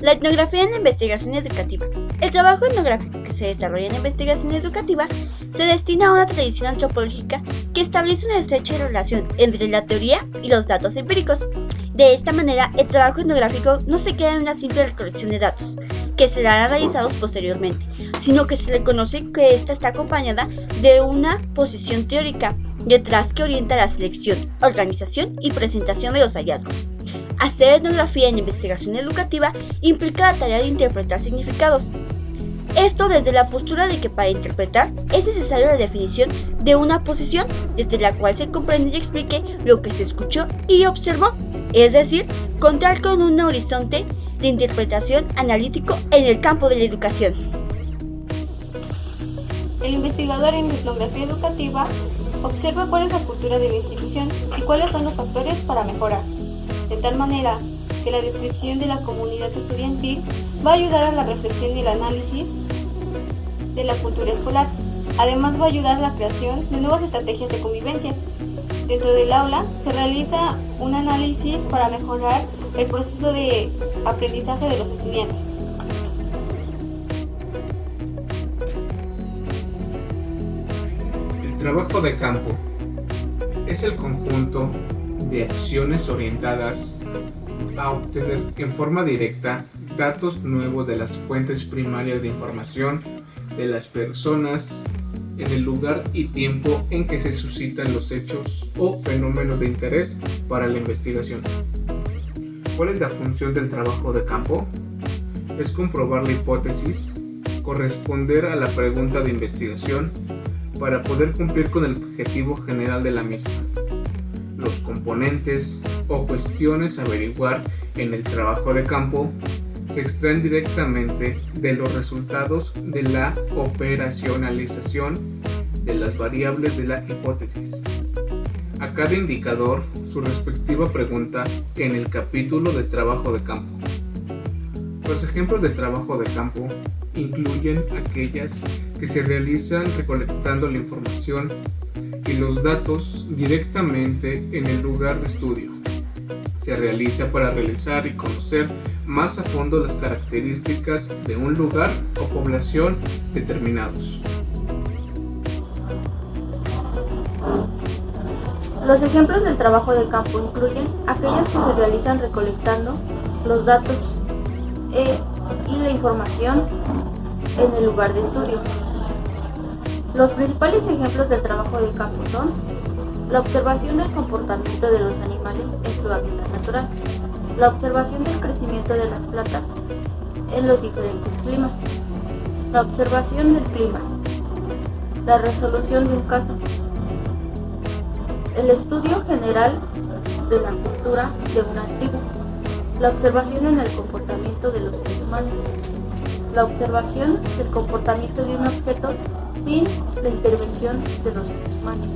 La etnografía en la investigación educativa. El trabajo etnográfico que se desarrolla en la investigación educativa se destina a una tradición antropológica que establece una estrecha relación entre la teoría y los datos empíricos. De esta manera, el trabajo etnográfico no se queda en una simple recolección de datos, que serán analizados posteriormente, sino que se reconoce que ésta está acompañada de una posición teórica detrás que orienta la selección, organización y presentación de los hallazgos. Hacer etnografía en investigación educativa implica la tarea de interpretar significados. Esto desde la postura de que para interpretar es necesaria la definición de una posición desde la cual se comprende y explique lo que se escuchó y observó, es decir, contar con un horizonte de interpretación analítico en el campo de la educación. El investigador en etnografía educativa observa cuál es la cultura de la institución y cuáles son los factores para mejorar, de tal manera que la descripción de la comunidad estudiantil va a ayudar a la reflexión y el análisis de la cultura escolar. Además va a ayudar a la creación de nuevas estrategias de convivencia. Dentro del aula se realiza un análisis para mejorar el proceso de aprendizaje de los estudiantes. El trabajo de campo es el conjunto de acciones orientadas a obtener en forma directa datos nuevos de las fuentes primarias de información de las personas en el lugar y tiempo en que se suscitan los hechos o fenómenos de interés para la investigación. ¿Cuál es la función del trabajo de campo? Es comprobar la hipótesis, corresponder a la pregunta de investigación para poder cumplir con el objetivo general de la misma. Los componentes o cuestiones a averiguar en el trabajo de campo se extraen directamente de los resultados de la operacionalización de las variables de la hipótesis. A cada indicador su respectiva pregunta en el capítulo de trabajo de campo. Los ejemplos de trabajo de campo incluyen aquellas que se realizan recolectando la información y los datos directamente en el lugar de estudio. Se realiza para realizar y conocer más a fondo las características de un lugar o población determinados. Los ejemplos del trabajo de campo incluyen aquellas que se realizan recolectando los datos y la información en el lugar de estudio. Los principales ejemplos del trabajo de campo son la observación del comportamiento de los animales en su hábitat natural, la observación del crecimiento de las plantas en los diferentes climas, la observación del clima, la resolución de un caso, el estudio general de la cultura de una tribu, la observación en el comportamiento de los seres humanos, la observación del comportamiento de un objeto sin la intervención de los seres humanos.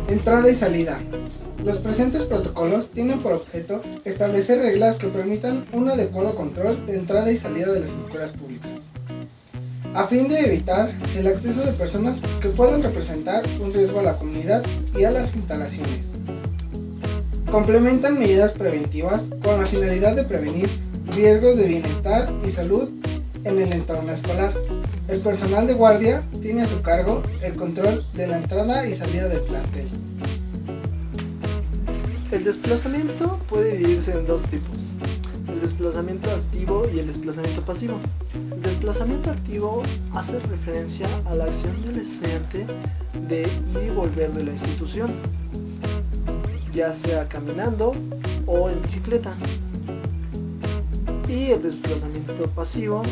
Entrada y salida. Los presentes protocolos tienen por objeto establecer reglas que permitan un adecuado control de entrada y salida de las escuelas públicas, a fin de evitar el acceso de personas que puedan representar un riesgo a la comunidad y a las instalaciones. Complementan medidas preventivas con la finalidad de prevenir riesgos de bienestar y salud en el entorno escolar. El personal de guardia tiene a su cargo el control de la entrada y salida del plantel. El desplazamiento puede dividirse en dos tipos: el desplazamiento activo y el desplazamiento pasivo. El desplazamiento activo hace referencia a la acción del estudiante de ir y volver de la institución, ya sea caminando o en bicicleta. Y el desplazamiento pasivo,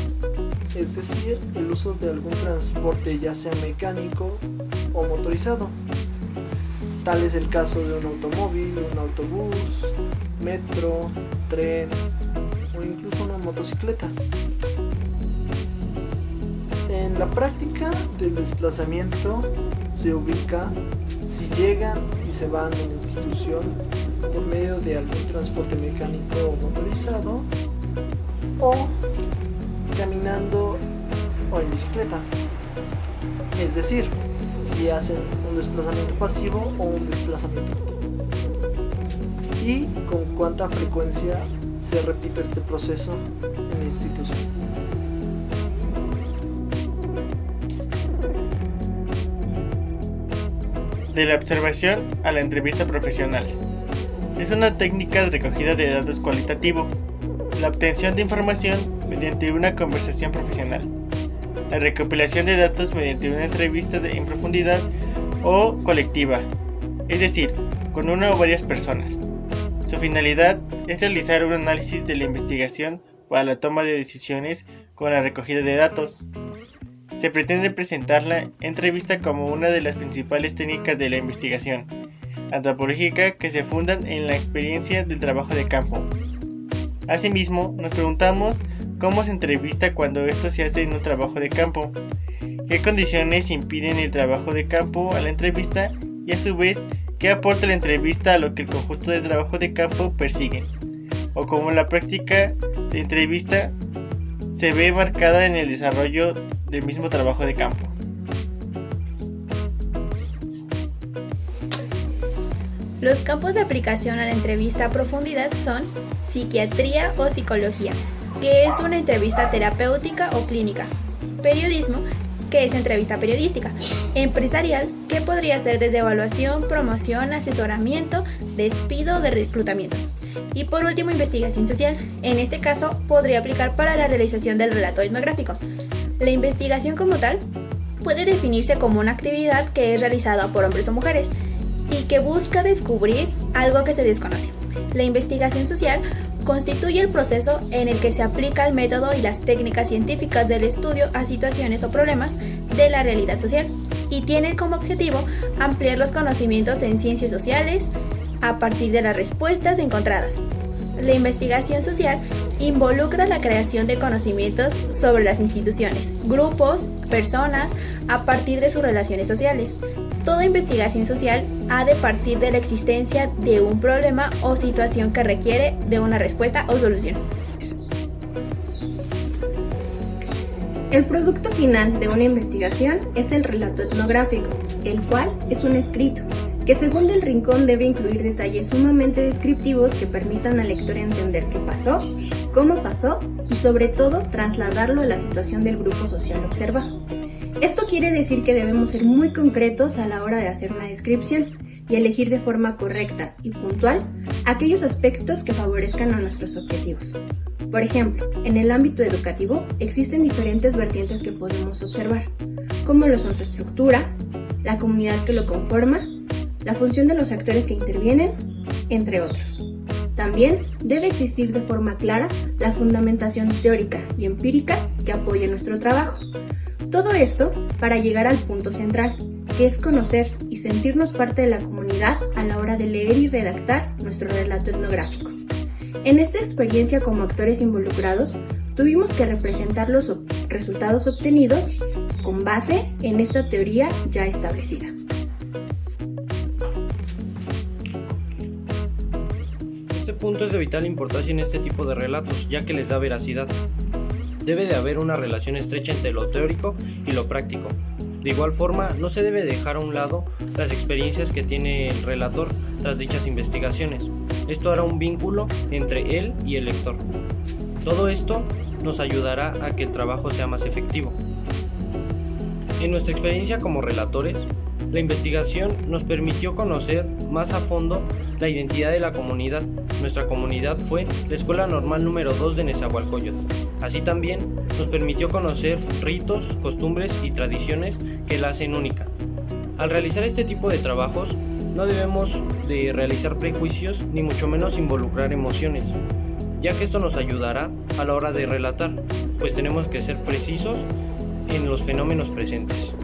es decir, el uso de algún transporte ya sea mecánico o motorizado. Tal es el caso de un automóvil, un autobús, metro, tren o incluso una motocicleta. En la práctica del desplazamiento se ubica si llegan y se van de la institución por medio de algún transporte mecánico o motorizado, o caminando o en bicicleta, es decir, si hacen un desplazamiento pasivo o un desplazamiento activo. y con cuánta frecuencia se repite este proceso en la institución. De la observación a la entrevista profesional. Es una técnica de recogida de datos cualitativo, la obtención de información mediante una conversación profesional, la recopilación de datos mediante una entrevista en profundidad o colectiva, es decir, con una o varias personas. Su finalidad es realizar un análisis de la investigación para la toma de decisiones con la recogida de datos. Se pretende presentar la entrevista como una de las principales técnicas de la investigación antropológica que se fundan en la experiencia del trabajo de campo. Asimismo, nos preguntamos cómo se entrevista cuando esto se hace en un trabajo de campo, qué condiciones impiden el trabajo de campo a la entrevista y a su vez qué aporta la entrevista a lo que el conjunto de trabajo de campo persigue, o cómo la práctica de entrevista se ve marcada en el desarrollo del mismo trabajo de campo. Los campos de aplicación a la entrevista a profundidad son psiquiatría o psicología, que es una entrevista terapéutica o clínica, periodismo, que es entrevista periodística, empresarial, que podría ser desde evaluación, promoción, asesoramiento, despido o de reclutamiento. Y por último, investigación social. En este caso, podría aplicar para la realización del relato etnográfico. La investigación como tal puede definirse como una actividad que es realizada por hombres o mujeres y que busca descubrir algo que se desconoce. La investigación social constituye el proceso en el que se aplica el método y las técnicas científicas del estudio a situaciones o problemas de la realidad social y tiene como objetivo ampliar los conocimientos en ciencias sociales a partir de las respuestas encontradas. La investigación social involucra la creación de conocimientos sobre las instituciones, grupos, personas, a partir de sus relaciones sociales. Toda investigación social ha de partir de la existencia de un problema o situación que requiere de una respuesta o solución. El producto final de una investigación es el relato etnográfico, el cual es un escrito, que según Del Rincón debe incluir detalles sumamente descriptivos que permitan al lector entender qué pasó, cómo pasó y sobre todo trasladarlo a la situación del grupo social observado. Esto quiere decir que debemos ser muy concretos a la hora de hacer una descripción y elegir de forma correcta y puntual aquellos aspectos que favorezcan a nuestros objetivos. Por ejemplo, en el ámbito educativo existen diferentes vertientes que podemos observar, como lo son su estructura, la comunidad que lo conforma, la función de los actores que intervienen, entre otros. También debe existir de forma clara la fundamentación teórica y empírica que apoye nuestro trabajo. Todo esto para llegar al punto central, que es conocer y sentirnos parte de la comunidad a la hora de leer y redactar nuestro relato etnográfico. En esta experiencia como actores involucrados, tuvimos que representar los resultados obtenidos con base en esta teoría ya establecida. Este punto es de vital importancia en este tipo de relatos, ya que les da veracidad. Debe de haber una relación estrecha entre lo teórico y lo práctico. De igual forma, no se debe dejar a un lado las experiencias que tiene el relator tras dichas investigaciones. Esto hará un vínculo entre él y el lector. Todo esto nos ayudará a que el trabajo sea más efectivo. En nuestra experiencia como relatores, la investigación nos permitió conocer más a fondo la identidad de la comunidad. Nuestra comunidad fue la Escuela Normal número 2 de Nezahualcóyotl. Así también nos permitió conocer ritos, costumbres y tradiciones que la hacen única. Al realizar este tipo de trabajos, no debemos de realizar prejuicios ni mucho menos involucrar emociones, ya que esto nos ayudará a la hora de relatar, pues tenemos que ser precisos en los fenómenos presentes.